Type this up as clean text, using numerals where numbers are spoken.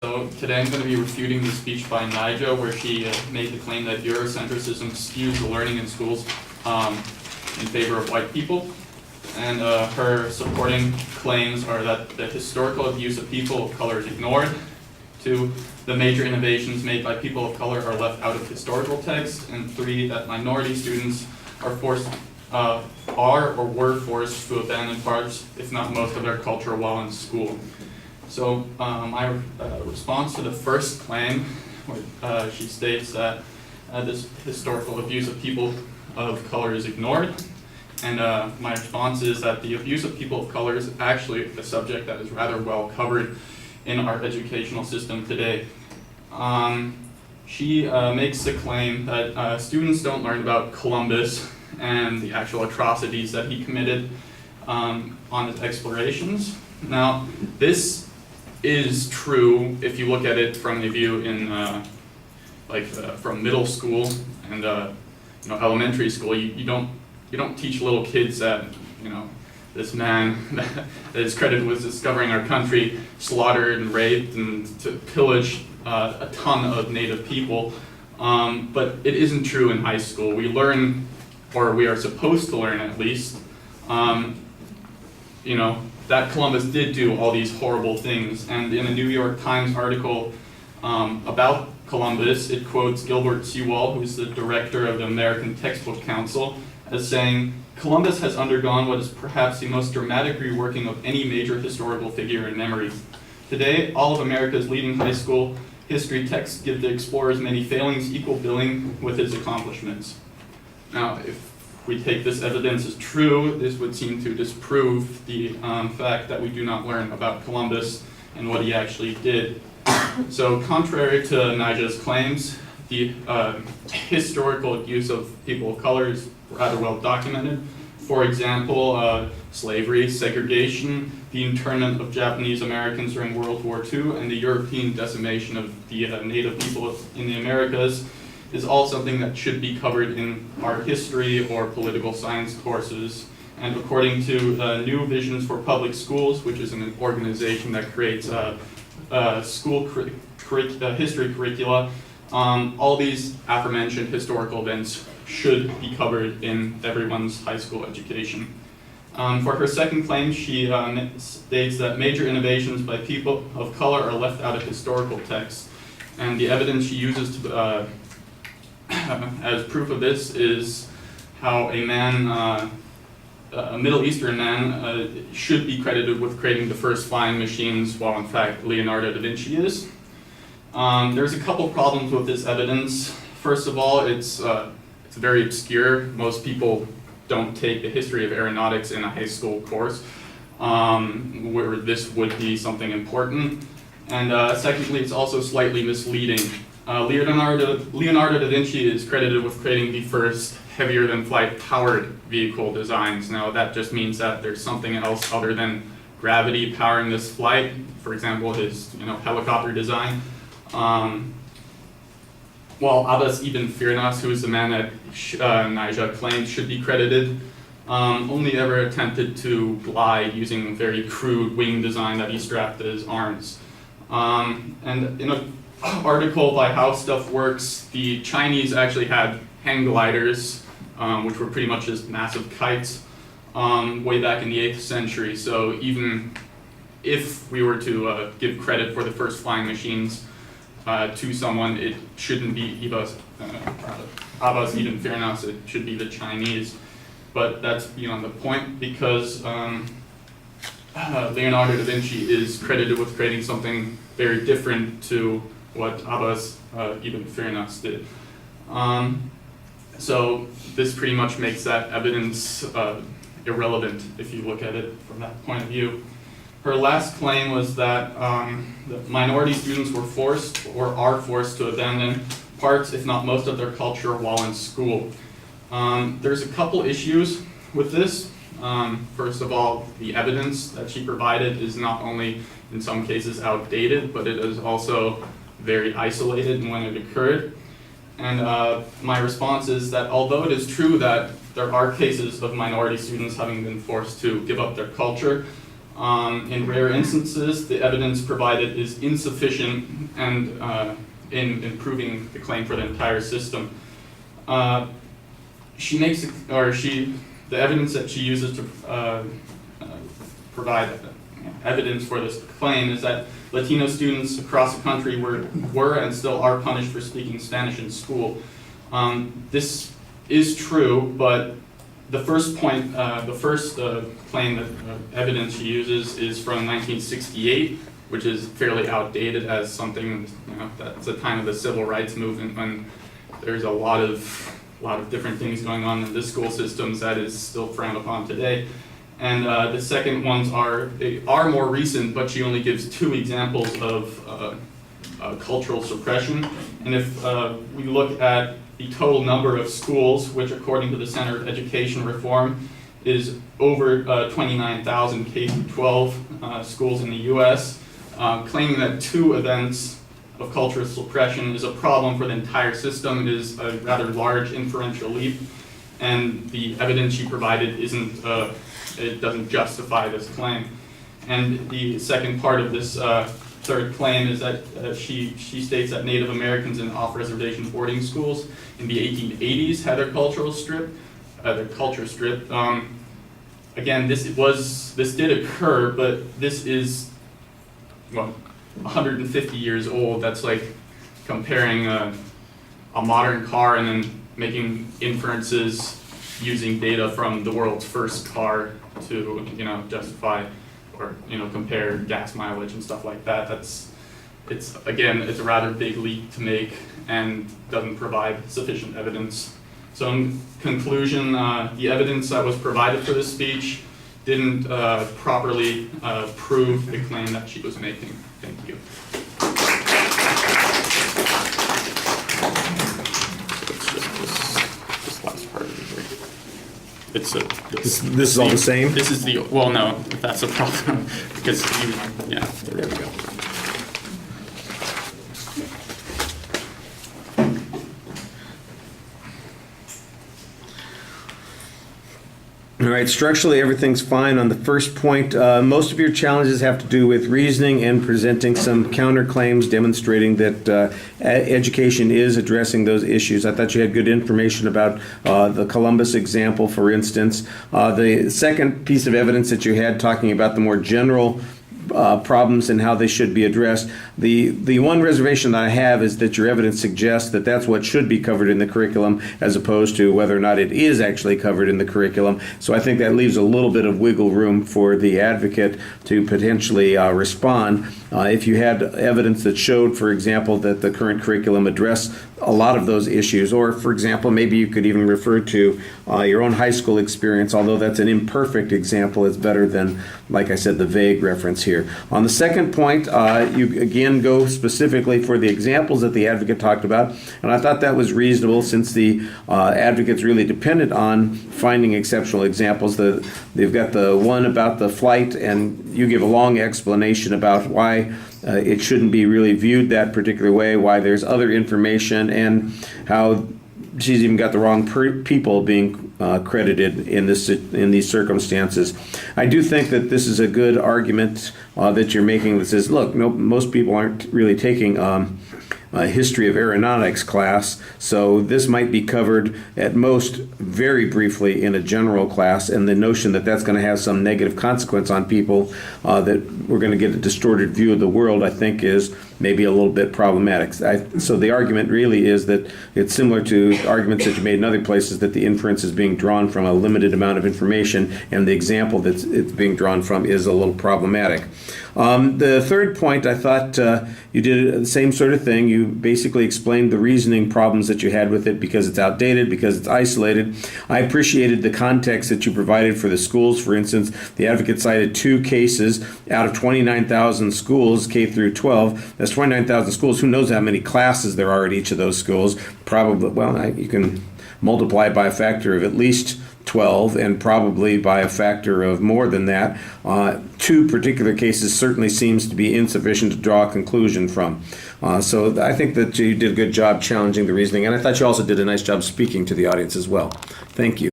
So today I'm going to be refuting the speech by Nija where she made the claim that Eurocentrism skews the learning in schools in favor of white people. And her supporting claims are that the historical abuse of people of color is ignored. 2, the major innovations made by people of color are left out of historical text. And 3, that minority students are or were forced to abandon parts, if not most, of their culture while in school. So my response to the first claim, she states that this historical abuse of people of color is ignored. And my response is that the abuse of people of color is actually a subject that is rather well covered in our educational system today. She makes the claim that students don't learn about Columbus and the actual atrocities that he committed on his explorations. Now, this is true if you look at it from the view in from middle school and elementary school. You don't teach little kids that this man that is credited with discovering our country slaughtered and raped and pillaged a ton of native people. But it isn't true in high school. We learn, or we are supposed to learn at least, that Columbus did do all these horrible things. And in a New York Times article about Columbus, it quotes Gilbert Sewall, who is the director of the American Textbook Council, as saying, "Columbus has undergone what is perhaps the most dramatic reworking of any major historical figure in memory. Today, all of America's leading high school history texts give the explorer's many failings equal billing with his accomplishments." Now, if we take this evidence as true, this would seem to disprove the fact that we do not learn about Columbus and what he actually did. So contrary to Nija's claims, the historical abuse of people of color is rather well documented. For example, slavery, segregation, the internment of Japanese Americans during World War II, and the European decimation of the native people in the Americas is all something that should be covered in art history or political science courses. And according to New Visions for Public Schools, which is an organization that creates school history curricula, all these aforementioned historical events should be covered in everyone's high school education. For her second claim, she states that major innovations by people of color are left out of historical texts. And the evidence she uses to as proof of this is how a Middle Eastern man should be credited with creating the first flying machines, while in fact Leonardo da Vinci is. There's a couple problems with this evidence. First of all, it's very obscure. Most people don't take the history of aeronautics in a high school course, where this would be something important. And secondly, it's also slightly misleading. Leonardo da Vinci is credited with creating the first heavier-than-flight powered vehicle designs. Now, that just means that there's something else other than gravity powering this flight. For example, his helicopter design. While Abbas ibn Firnas, who is the man that Nija claims should be credited, only ever attempted to glide using a very crude wing design that he strapped to his arms. And in an article by How Stuff Works, the Chinese actually had hang gliders, which were pretty much just massive kites, way back in the 8th century. So even if we were to give credit for the first flying machines to someone, it shouldn't be Abbas ibn Firnas, it should be the Chinese. But that's beyond the point, because Leonardo da Vinci is credited with creating something very different to what Abbas ibn Firnas did. So this pretty much makes that evidence irrelevant if you look at it from that point of view. Her last claim was that minority students were forced or are forced to abandon parts, if not most, of their culture while in school. There's a couple issues with this. First of all, the evidence that she provided is not only in some cases outdated, but it is also very isolated in when it occurred. And my response is that although it is true that there are cases of minority students having been forced to give up their culture, In rare instances, the evidence provided is insufficient and in proving the claim for the entire system. The evidence that she uses to provide evidence for this claim is that Latino students across the country were and still are punished for speaking Spanish in school. This is true, but the first point, claim that evidence she uses is from 1968, which is fairly outdated as something, that's the time of the civil rights movement when there's a lot of different things going on in the school systems that is still frowned upon today. And the second ones are more recent, but she only gives 2 examples of cultural suppression. And if we look at the total number of schools, which according to the Center of Education Reform is over 29,000 K-12 schools in the U.S., claiming that 2 events of cultural suppression is a problem for the entire system is a rather large inferential leap, and the evidence she provided it doesn't justify this claim. And the second part of this third claim is that she states that Native Americans in off-reservation boarding schools in the 1880s had their culture stripped. Again, this did occur, but this is 150 years old. That's like comparing a modern car and then making inferences using data from the world's first car to justify or compare gas mileage and stuff like that. It's a rather big leap to make and doesn't provide sufficient evidence. So in conclusion, the evidence that was provided for this speech didn't properly prove the claim that she was making. Thank you. This last part of it. This is all the same? This is no, that's a problem, because there we go. All right, structurally everything's fine on the first point. Most of your challenges have to do with reasoning and presenting some counterclaims demonstrating that education is addressing those issues. I thought you had good information about the Columbus example, for instance. The second piece of evidence that you had talking about the more general problems and how they should be addressed. The one reservation that I have is that your evidence suggests that that's what should be covered in the curriculum as opposed to whether or not it is actually covered in the curriculum. So I think that leaves a little bit of wiggle room for the advocate to potentially respond. If you had evidence that showed, for example, that the current curriculum addressed a lot of those issues, or for example, maybe you could even refer to your own high school experience, although that's an imperfect example, it's better than, like I said, the vague reference here. On the second point, you again go specifically for the examples that the advocate talked about, and I thought that was reasonable since the advocate's really dependent on finding exceptional examples. They've got the one about the flight, and you give a long explanation about why it shouldn't be really viewed that particular way, why there's other information, and how she's even got the wrong people being credited in these circumstances. I do think that this is a good argument that you're making that says, look, most people aren't really taking a history of aeronautics class, so this might be covered at most very briefly in a general class, and the notion that that's going to have some negative consequence on people, that we're going to get a distorted view of the world, I think is maybe a little bit problematic. So the argument really is that it's similar to arguments that you made in other places, that the inference is being drawn from a limited amount of information, and the example that it's being drawn from is a little problematic. The third point, I thought you did the same sort of thing. You basically explained the reasoning problems that you had with it because it's outdated, because it's isolated. I appreciated the context that you provided for the schools. For instance, the advocate cited 2 cases out of 29,000 schools, K through 12. That's 29,000 schools. Who knows how many classes there are at each of those schools? Probably, you can multiply it by a factor of at least 12 and probably by a factor of more than that. 2 particular cases certainly seems to be insufficient to draw a conclusion from. So I think that you did a good job challenging the reasoning, and I thought you also did a nice job speaking to the audience as well. Thank you.